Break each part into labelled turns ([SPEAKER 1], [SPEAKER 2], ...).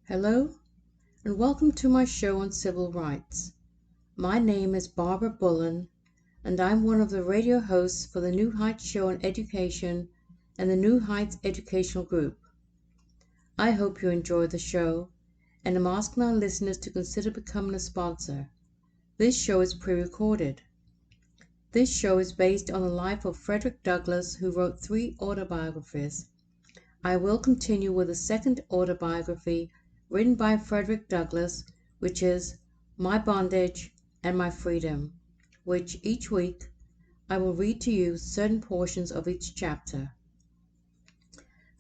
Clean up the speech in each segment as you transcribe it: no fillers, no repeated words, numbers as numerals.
[SPEAKER 1] Hello, and welcome to my show on civil rights. My name is Barbara Bullen, and I'm one of the radio hosts for the New Heights Show on Education and the New Heights Educational Group. I hope you enjoy the show, and I'm asking our listeners to consider becoming a sponsor. This show is pre-recorded. This show is based on the life of Frederick Douglass, who wrote 3 autobiographies. I will continue with a second autobiography written by Frederick Douglass, which is My Bondage and My Freedom, which each week I will read to you certain portions of each chapter.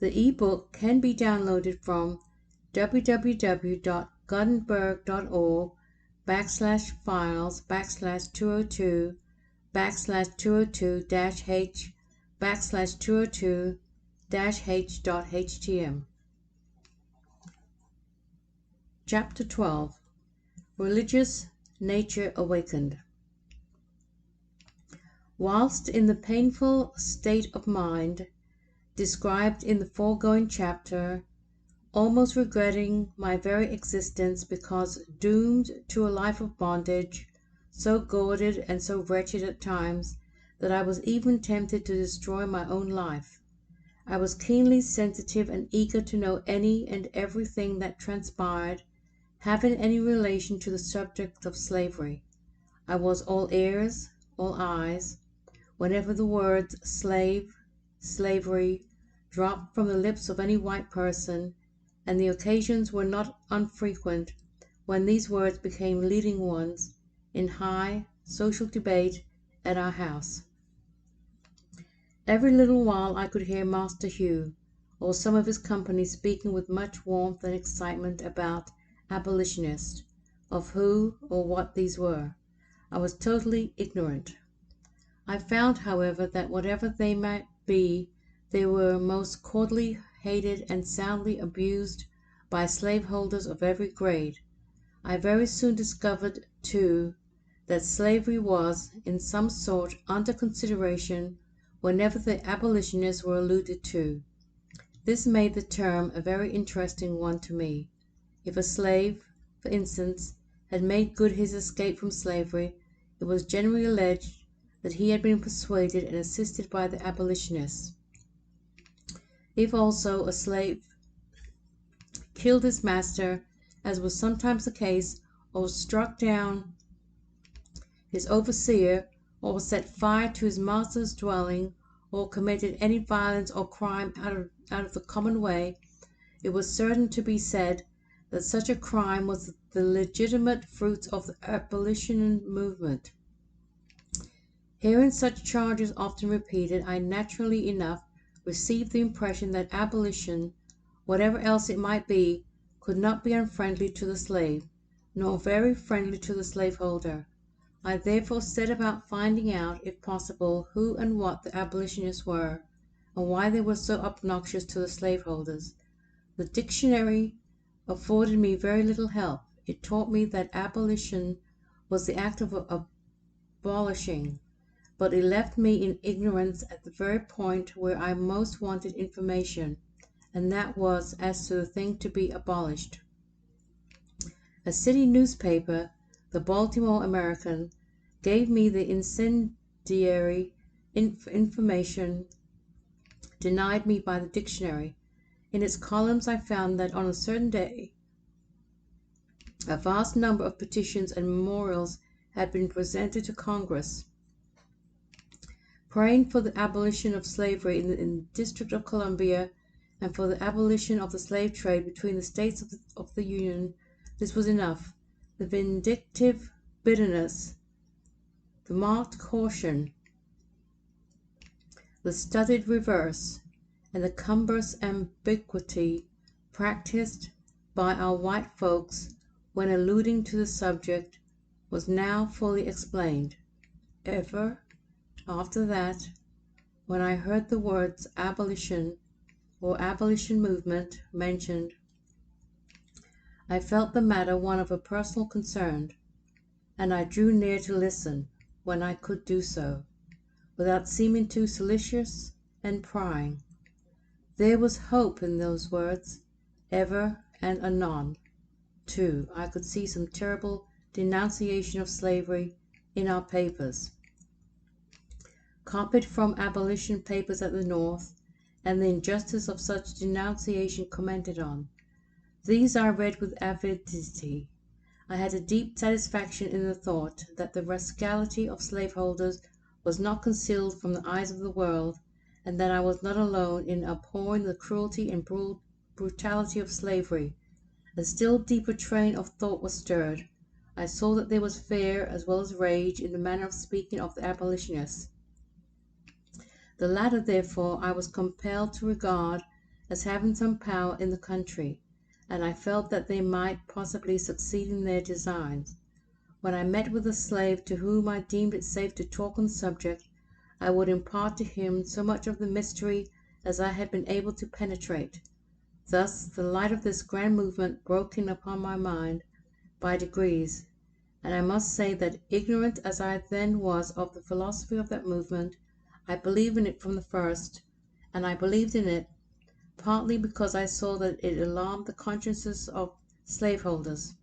[SPEAKER 1] The ebook can be downloaded from www.gutenberg.org/files/202/202-h.htm. Chapter 12. Religious Nature Awakened. Whilst in the painful state of mind described in the foregoing chapter, almost regretting my very existence because doomed to a life of bondage, so guarded and so wretched at times that I was even tempted to destroy my own life, I was keenly sensitive and eager to know any and everything that transpired having any relation to the subject of slavery. I was all ears, all eyes, whenever the words slave, slavery dropped from the lips of any white person, and the occasions were not unfrequent when these words became leading ones in high social debate at our house. Every little while I could hear Master Hugh or some of his company speaking with much warmth and excitement about abolitionists, of who or what these were. I was totally ignorant. I found, however, that whatever they might be, they were most cordially hated and soundly abused by slaveholders of every grade. I very soon discovered, too, that slavery was, in some sort, under consideration whenever the abolitionists were alluded to. This made the term a very interesting one to me. If a slave, for instance, had made good his escape from slavery, it was generally alleged that he had been persuaded and assisted by the abolitionists. If also a slave killed his master, as was sometimes the case, or struck down his overseer, or set fire to his master's dwelling, or committed any violence or crime out of the common way, it was certain to be said that such a crime was the legitimate fruit of the abolition movement. Hearing such charges often repeated, I naturally enough received the impression that abolition, whatever else it might be, could not be unfriendly to the slave, nor very friendly to the slaveholder. I therefore set about finding out, if possible, who and what the abolitionists were, and why they were so obnoxious to the slaveholders. The dictionary afforded me very little help. It taught me that abolition was the act of abolishing, but it left me in ignorance at the very point where I most wanted information, and that was as to the thing to be abolished. A city newspaper, the Baltimore American, gave me the incendiary information denied me by the dictionary. In its columns I found that on a certain day a vast number of petitions and memorials had been presented to Congress, praying for the abolition of slavery in the District of Columbia and for the abolition of the slave trade between the states of the Union. This was enough. The vindictive bitterness, the marked caution, the studied reverse, and the cumbrous ambiguity practiced by our white folks when alluding to the subject was now fully explained. Ever after that, when I heard the words abolition or abolition movement mentioned, I felt the matter one of a personal concern, and I drew near to listen when I could do so, without seeming too solicitous and prying. There was hope in those words, ever and anon, too, I could see some terrible denunciation of slavery in our papers, copied from abolition papers at the North, and the injustice of such denunciation commented on. These I read with avidity. I had a deep satisfaction in the thought that the rascality of slaveholders was not concealed from the eyes of the world, and that I was not alone in abhorring the cruelty and brutality of slavery. A still deeper train of thought was stirred. I saw that there was fear as well as rage in the manner of speaking of the abolitionists. The latter, therefore, I was compelled to regard as having some power in the country, and I felt that they might possibly succeed in their designs. When I met with a slave to whom I deemed it safe to talk on the subject, I would impart to him so much of the mystery as I had been able to penetrate. Thus the light of this grand movement broke in upon my mind by degrees, and I must say that, ignorant as I then was of the philosophy of that movement, I believed in it from the first, and I believed in it partly because I saw that it alarmed the consciences of slaveholders.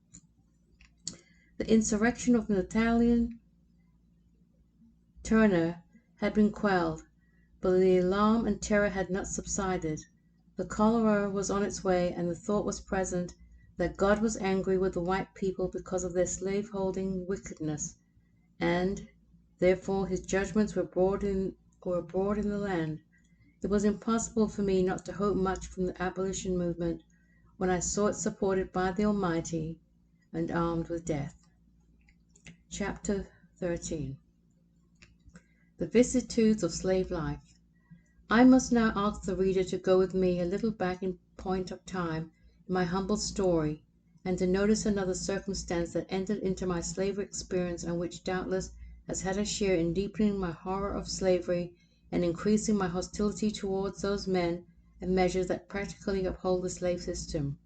[SPEAKER 1] The insurrection of Nathaniel Turner had been quelled, but the alarm and terror had not subsided. The cholera was on its way, and the thought was present that God was angry with the white people because of their slaveholding wickedness, and therefore his judgments were abroad in the land. It was impossible for me not to hope much from the abolition movement when I saw it supported by the Almighty and armed with death. Chapter 13. The vicissitudes of slave life. I must now ask the reader to go with me a little back in point of time in my humble story, and to notice another circumstance that entered into my slavery experience, and which doubtless has had a share in deepening my horror of slavery and increasing my hostility towards those men and measures that practically uphold the slave system.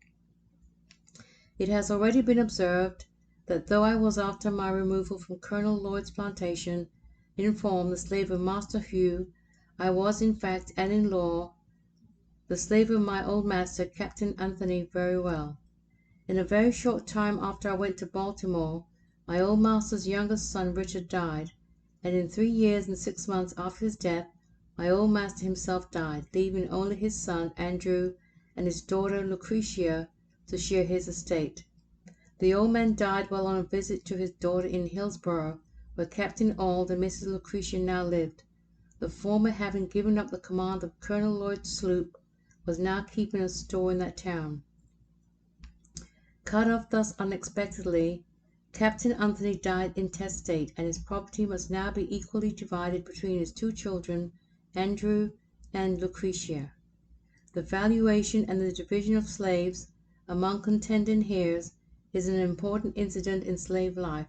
[SPEAKER 1] It has already been observed that though I was, after my removal from Colonel Lloyd's plantation, in form the slave of Master Hugh, I was in fact and in law the slave of my old master, Captain Anthony, very well. In a very short time after I went to Baltimore, my old master's youngest son Richard died, and in 3 years and 6 months after his death my old master himself died, leaving only his son Andrew and his daughter Lucretia to share his estate. The old man died while on a visit to his daughter in Hillsborough, where Captain Auld and Mrs. Lucretia now lived. The former, having given up the command of Colonel Lloyd's sloop, was now keeping a store in that town. Cut off thus unexpectedly, Captain Anthony died intestate, and his property must now be equally divided between his 2 children, Andrew and Lucretia. The valuation and the division of slaves among contending heirs is an important incident in slave life.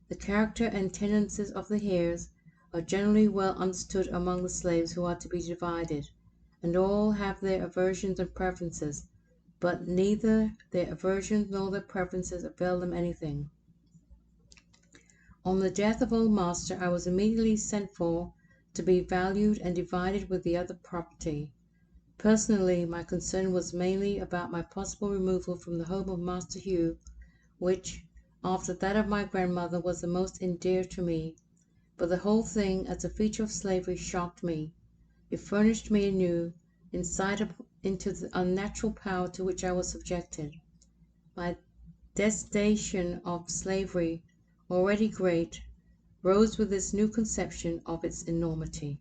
[SPEAKER 1] The character and tendencies of the heirs are generally well understood among the slaves who are to be divided, and all have their aversions and preferences, but neither their aversions nor their preferences avail them anything. On the death of old master, I was immediately sent for to be valued and divided with the other property. Personally, my concern was mainly about my possible removal from the home of Master Hugh, which, after that of my grandmother, was the most endeared to me. But the whole thing, as a feature of slavery, shocked me. It furnished me anew insight into the unnatural power to which I was subjected. My detestation of slavery, already great, rose with this new conception of its enormity.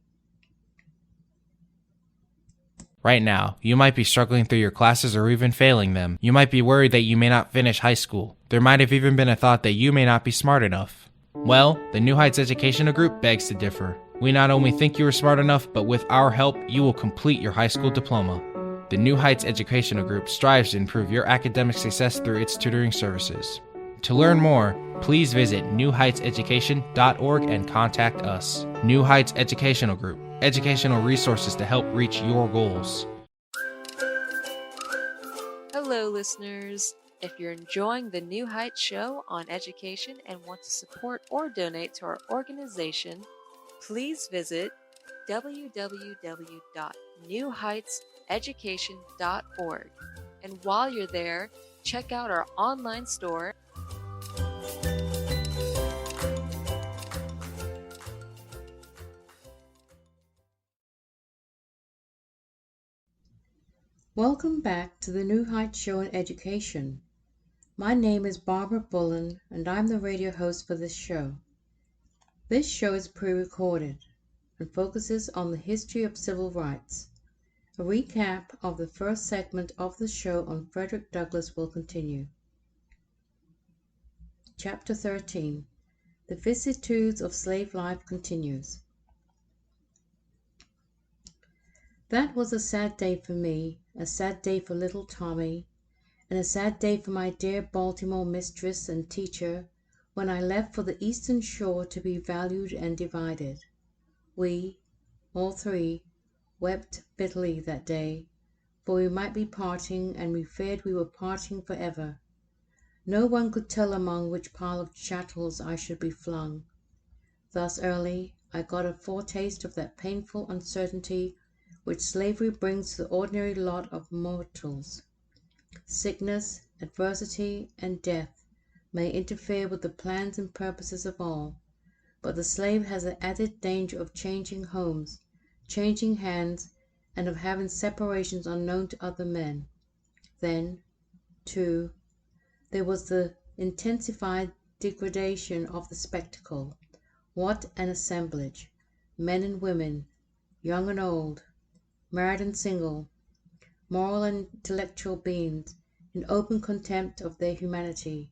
[SPEAKER 2] Right now, you might be struggling through your classes or even failing them. You might be worried that you may not finish high school. There might have even been a thought that you may not be smart enough. Well, the New Heights Educational Group begs to differ. We not only think you are smart enough, but with our help, you will complete your high school diploma. The New Heights Educational Group strives to improve your academic success through its tutoring services. To learn more, please visit newheightseducation.org and contact us. New Heights Educational Group, educational resources to help reach your goals.
[SPEAKER 3] Hello, listeners. If you're enjoying the New Heights show on education and want to support or donate to our organization, please visit www.newheightseducation.org And while you're there, check out our online store.
[SPEAKER 1] Welcome back to the New Heights Show on Education. My name is Barbara Bullen, and I'm the radio host for this show. This show is pre-recorded and focuses on the history of civil rights. A recap of the first segment of the show on Frederick Douglass will continue. Chapter 13. The Vicissitudes of Slave Life continues. That was a sad day for me, a sad day for little Tommy, and a sad day for my dear Baltimore mistress and teacher when I left for the Eastern Shore to be valued and divided. We, all three, wept bitterly that day, for we might be parting, and we feared we were parting forever. No one could tell among which pile of chattels I should be flung. Thus early I got a foretaste of that painful uncertainty which slavery brings to the ordinary lot of mortals. Sickness, adversity, and death may interfere with the plans and purposes of all, but the slave has the added danger of changing homes, changing hands, and of having separations unknown to other men. Then, too, there was the intensified degradation of the spectacle. What an assemblage! Men and women, young and old, married and single, moral and intellectual beings, in open contempt of their humanity,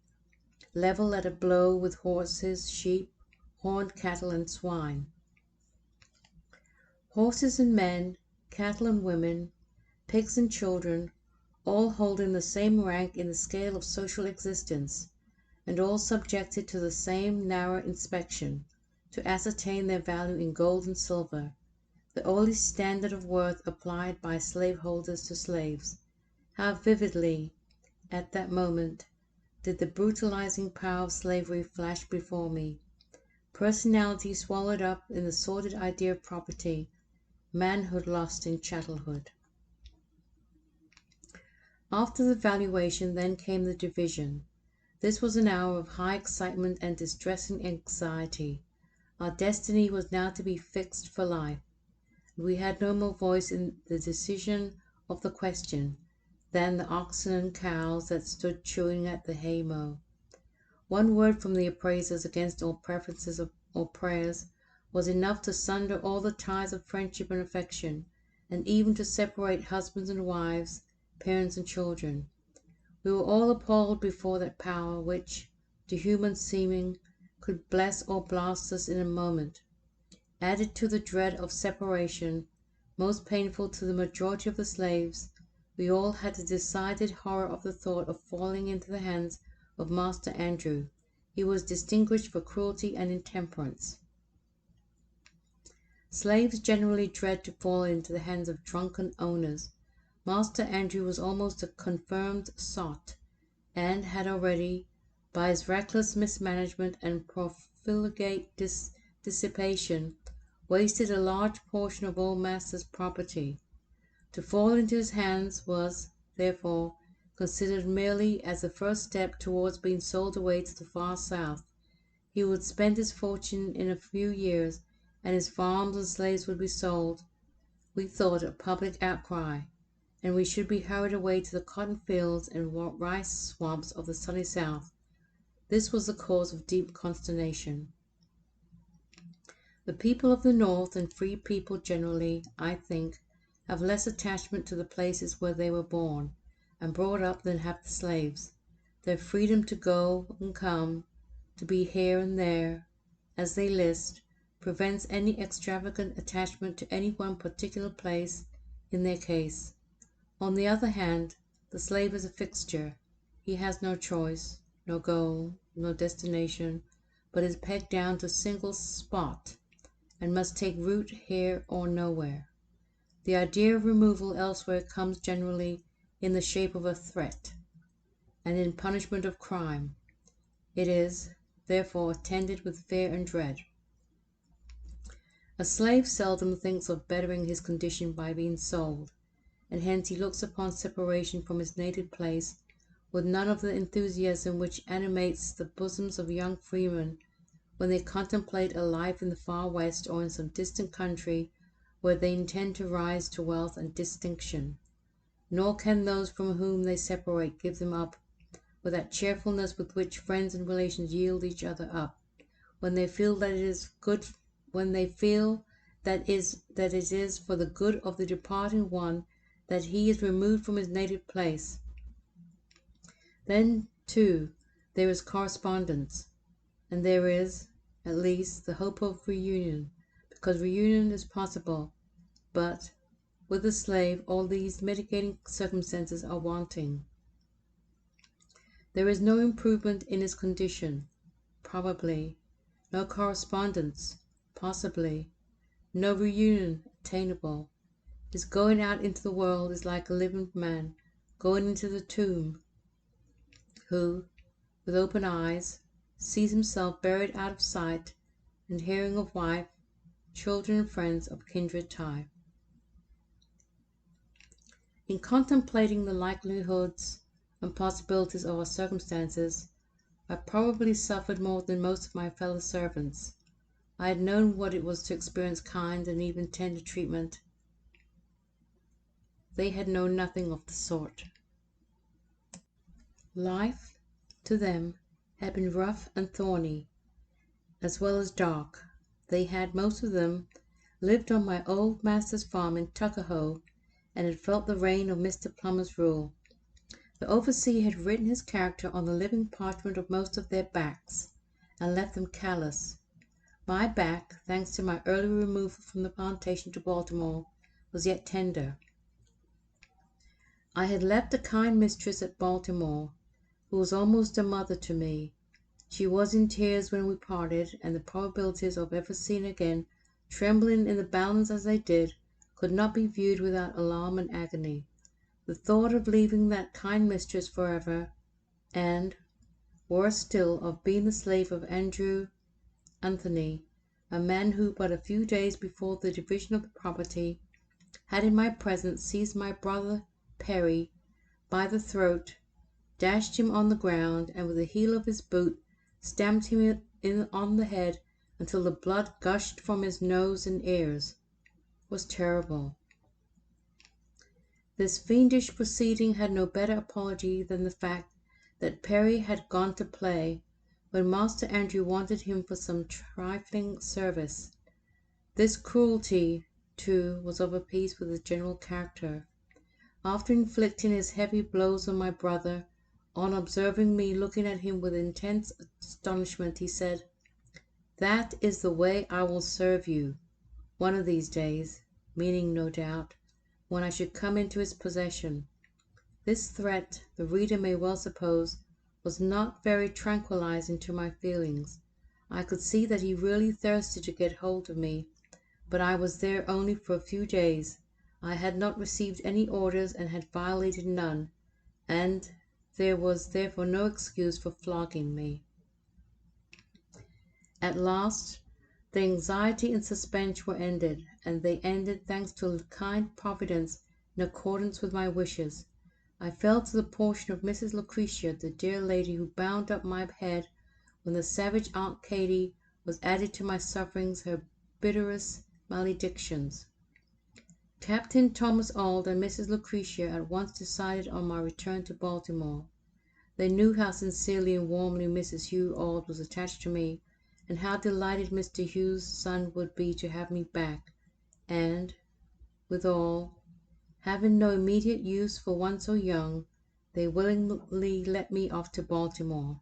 [SPEAKER 1] level at a blow with horses, sheep, horned cattle, and swine. Horses and men, cattle and women, pigs and children, all holding the same rank in the scale of social existence, and all subjected to the same narrow inspection, to ascertain their value in gold and silver, the only standard of worth applied by slaveholders to slaves. How vividly, at that moment, did the brutalizing power of slavery flash before me. Personality swallowed up in the sordid idea of property, manhood lost in chattelhood. After the valuation then came the division. This was an hour of high excitement and distressing anxiety. Our destiny was now to be fixed for life. We had no more voice in the decision of the question than the oxen and cows that stood chewing at the hay-mow. One word from the appraisers against all preferences or prayers was enough to sunder all the ties of friendship and affection, and even to separate husbands and wives, parents and children. We were all appalled before that power which, to human seeming, could bless or blast us in a moment. Added to the dread of separation, most painful to the majority of the slaves, we all had a decided horror of the thought of falling into the hands of Master Andrew. He was distinguished for cruelty and intemperance. Slaves generally dread to fall into the hands of drunken owners. Master Andrew was almost a confirmed sot, and had already, by his reckless mismanagement and profligate dissipation, wasted a large portion of old master's property. To fall into his hands was, therefore, considered merely as the first step towards being sold away to the far south. He would spend his fortune in a few years, and his farms and slaves would be sold, we thought, a public outcry, and we should be hurried away to the cotton fields and rice swamps of the sunny south. This was the cause of deep consternation. The people of the North, and free people generally, I think, have less attachment to the places where they were born and brought up than have the slaves. Their freedom to go and come, to be here and there, as they list, prevents any extravagant attachment to any one particular place in their case. On the other hand, the slave is a fixture. He has no choice, no goal, no destination, but is pegged down to a single spot, and must take root here or nowhere. The idea of removal elsewhere comes generally in the shape of a threat, and in punishment of crime. It is, therefore, attended with fear and dread. A slave seldom thinks of bettering his condition by being sold, and hence he looks upon separation from his native place with none of the enthusiasm which animates the bosoms of young freemen when they contemplate a life in the far west or in some distant country where they intend to rise to wealth and distinction. Nor can those from whom they separate give them up with that cheerfulness with which friends and relations yield each other up, when they feel that it is good, when they feel that it is for the good of the departing one that he is removed from his native place. Then, too, there is correspondence, and there is, at least, the hope of reunion, because reunion is possible, but with the slave all these mitigating circumstances are wanting. There is no improvement in his condition, probably, no correspondence, possibly, no reunion attainable. His going out into the world is like a living man going into the tomb, who, with open eyes, sees himself buried out of sight and hearing of wife, children, and friends of kindred tie. In contemplating the likelihoods and possibilities of our circumstances, I probably suffered more than most of my fellow servants. I had known what it was to experience kind and even tender treatment. They had known nothing of the sort. Life, to them, had been rough and thorny, as well as dark. They had, most of them, lived on my old master's farm in Tuckahoe, and had felt the reign of Mr. Plummer's rule. The overseer had written his character on the living parchment of most of their backs, and left them callous. My back, thanks to my early removal from the plantation to Baltimore, was yet tender. I had left a kind mistress at Baltimore, who was almost a mother to me. She was in tears when we parted, and the probabilities of ever seeing again, trembling in the balance as they did, could not be viewed without alarm and agony. The thought of leaving that kind mistress forever, and, worse still, of being the slave of Andrew Anthony, a man who but a few days before the division of the property had in my presence seized my brother Perry by the throat, dashed him on the ground, and with the heel of his boot stamped him on the head until the blood gushed from his nose and ears, was terrible. This fiendish proceeding had no better apology than the fact that Perry had gone to play when Master Andrew wanted him for some trifling service. This cruelty, too, was of a piece with his general character. After inflicting his heavy blows on my brother, on observing me looking at him with intense astonishment, he said, "That is the way I will serve you, one of these days," meaning, no doubt, when I should come into his possession. This threat, the reader may well suppose, was not very tranquilizing to my feelings. I could see that he really thirsted to get hold of me, but I was there only for a few days. I had not received any orders and had violated none, and there was therefore no excuse for flogging me. At last, the anxiety and suspense were ended, and they ended thanks to a kind Providence in accordance with my wishes. I fell to the portion of Mrs. Lucretia, the dear lady who bound up my head when the savage Aunt Katy was added to my sufferings her bitterest maledictions. Captain Thomas Auld and Mrs. Lucretia at once decided on my return to Baltimore. They knew how sincerely and warmly Mrs. Hugh Auld was attached to me, and how delighted Mr. Hugh's son would be to have me back, and, withal, having no immediate use for one so young, they willingly let me off to Baltimore.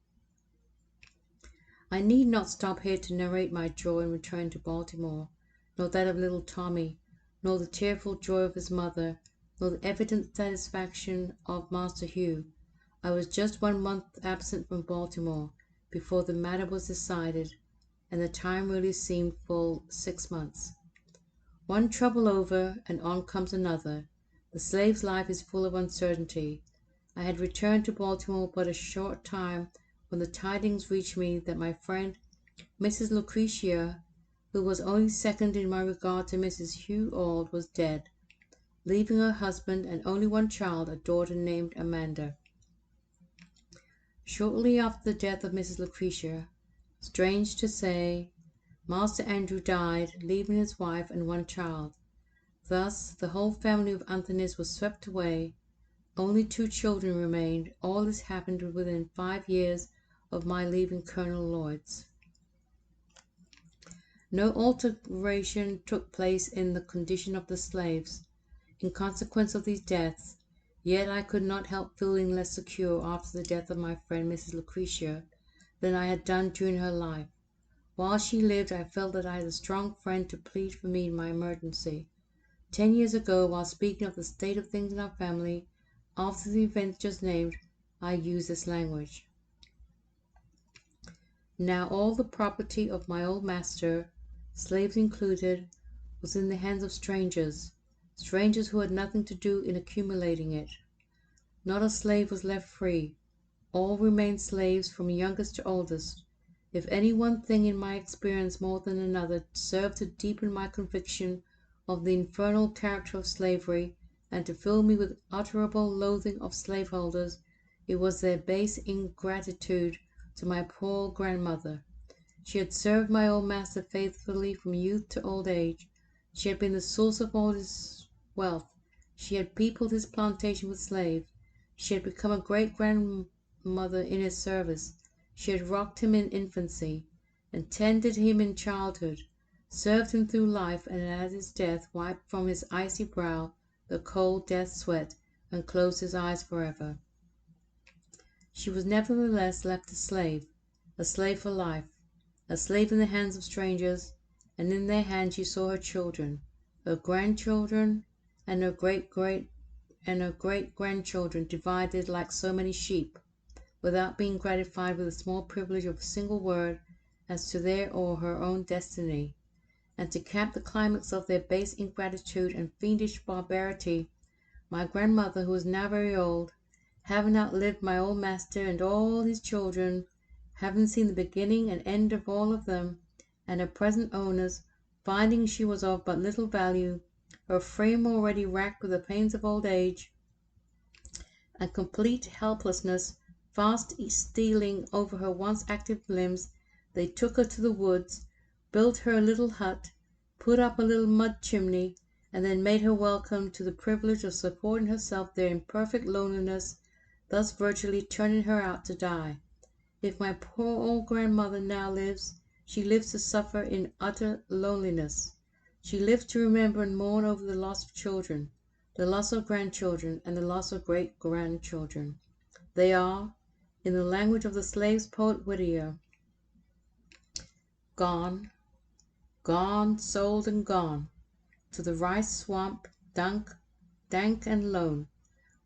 [SPEAKER 1] I need not stop here to narrate my joy in returning to Baltimore, nor that of little Tommy, nor the tearful joy of his mother, nor the evident satisfaction of Master Hugh. I was just 1 month absent from Baltimore before the matter was decided, and the time really seemed full 6 months. One trouble over, and on comes another. The slave's life is full of uncertainty. I had returned to Baltimore but a short time when the tidings reached me that my friend Mrs. Lucretia, who was only second in my regard to Mrs. Hugh Auld, was dead. leaving her husband and only one child, a daughter named Amanda. Shortly after the death of Mrs. Lucretia, strange to say, Master Andrew died, leaving his wife and one child. Thus the whole family of Anthony's was swept away. Only 2 children remained. All this happened within 5 years of my leaving Colonel Lloyd's. No alteration took place in the condition of the slaves in consequence of these deaths, yet I could not help feeling less secure after the death of my friend Mrs. Lucretia than I had done during her life. While she lived, I felt that I had a strong friend to plead for me in my emergency. 10 years ago, while speaking of the state of things in our family, after the events just named, I used this language. Now all the property of my old master, slaves included, was in the hands of strangers who had nothing to do in accumulating it. Not a slave was left free. All remained slaves from youngest to oldest. If any one thing in my experience more than another served to deepen my conviction of the infernal character of slavery and to fill me with unutterable loathing of slaveholders, it was their base ingratitude to my poor grandmother. She had served my old master faithfully from youth to old age. She had been the source of all his wealth. She had peopled his plantation with slaves. She had become a great-grandmother in his service. She had rocked him in infancy, and tended him in childhood, served him through life, and at his death wiped from his icy brow the cold death sweat, and closed his eyes forever. She was nevertheless left a slave for life, a slave in the hands of strangers, and in their hands she saw her children, her grandchildren, and her great-grandchildren divided like so many sheep, without being gratified with the small privilege of a single word as to their or her own destiny. And to cap the climax of their base ingratitude and fiendish barbarity, my grandmother, who was now very old, having outlived my old master and all his children, having seen the beginning and end of all of them, and her present owners, finding she was of but little value, her frame already racked with the pains of old age, and complete helplessness fast stealing over her once active limbs, they took her to the woods, built her a little hut, put up a little mud chimney, and then made her welcome to the privilege of supporting herself there in perfect loneliness, thus virtually turning her out to die. If my poor old grandmother now lives, she lives to suffer in utter loneliness. She lives to remember and mourn over the loss of children, the loss of grandchildren, and the loss of great-grandchildren. They are, in the language of the slave's poet Whittier, gone, gone, sold and gone, to the rice swamp, dank and lone,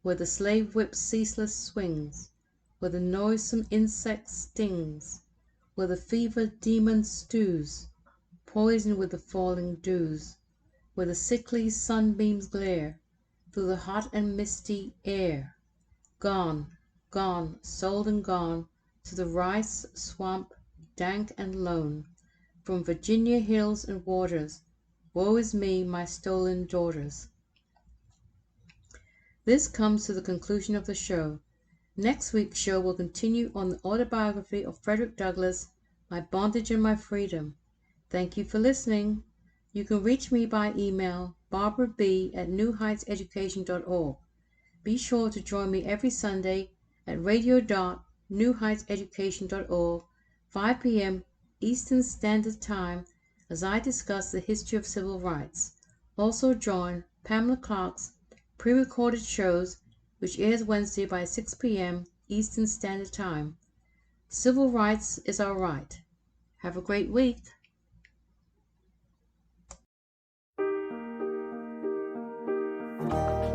[SPEAKER 1] where the slave whip ceaseless swings, where the noisome insect stings, where the fever demon stews, poisoned with the falling dews, where the sickly sunbeams glare through the hot and misty air. Gone, gone, sold and gone, to the rice swamp, dank and lone, from Virginia hills and waters. Woe is me, my stolen daughters. This comes to the conclusion of the show. Next week's show will continue on the autobiography of Frederick Douglass, My Bondage and My Freedom. Thank you for listening. You can reach me by email, barbara.b@newheightseducation.org. Be sure to join me every Sunday at radio.newheightseducation.org, 5 p.m. Eastern Standard Time, as I discuss the history of civil rights. Also join Pamela Clark's pre-recorded shows, which airs Wednesday by 6 p.m. Eastern Standard Time. Civil rights is our right. Have a great week.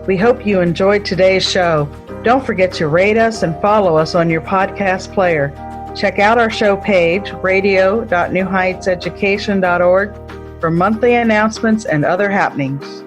[SPEAKER 4] We hope you enjoyed today's show. Don't forget to rate us and follow us on your podcast player. Check out our show page, radio.newheightseducation.org, for monthly announcements and other happenings.